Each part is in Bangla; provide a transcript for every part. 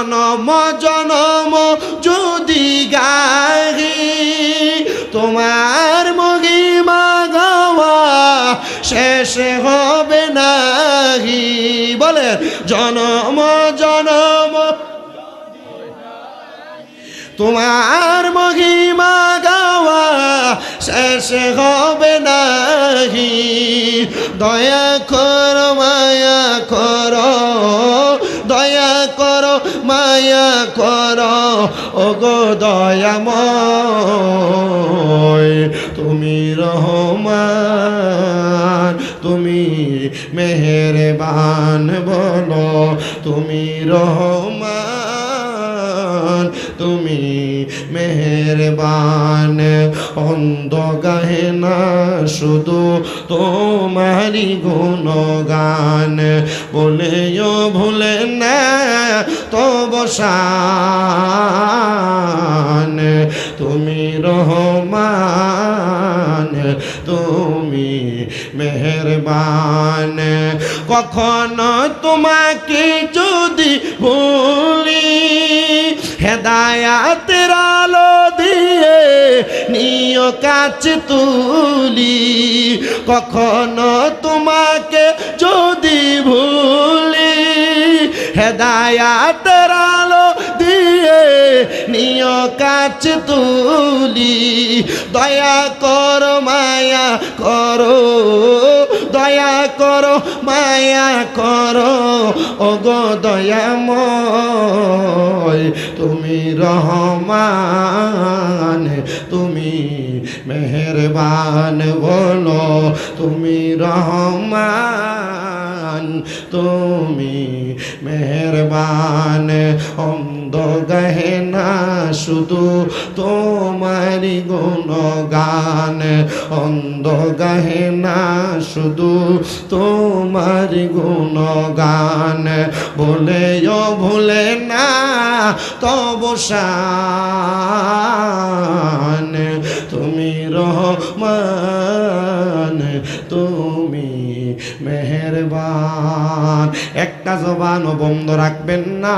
জনম জনম যদি গাহি তোমার মহিমা গাওয়া শেষ হবে নাহি। বলেন জনম জনম তোমার মহিমা গাওয়া শেষ হবে নাহি। দয়া করো মায়া করো, দয়া করো মায়া করো ওগো দয়াময়। তুমি রহমান তুমি মেহেরবান, বলো তুমি রহমান তুমি মেহেরবান। অন্ধ গাহে না শুধু তোমারি গুণগান, বলেও ভুলে না তব শান। তুমি রহমান তুমি মেহেরবান। কখনো তোমাকে যদি ভুলি হেদায়াতের আলো দিয়ে নিয় কাছে তুলি। কখনো তোমাকে যদি ভুলি হেদায়াতের আলো দিয়ে নিয় কাছে তুলি। দয়া করো মায়া করো, দয়া করো মায়া করো ওগো দয়াময়। তুমি রহমান তুমি মেহেরবান, বলো তুমি রহমান তুমি মেহেরবান। অন্ধ গাহে না শুধু তোমারি গুণগান, অন্ধ গাহে না শুধু তোমারি গুণগান, বলেও ভুলে না তব শান। তুমি রহমান তুমি মেহেরবান। একটা জবানও বন্ধ রাখবেন না।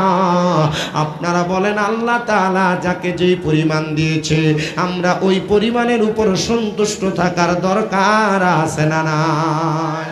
আপনারা বলেন আল্লাহ তাআলা যাকে যেই পরিমাণ দিয়েছে আমরা ওই পরিমাণের উপর সন্তুষ্ট থাকার দরকার আছে না নাই?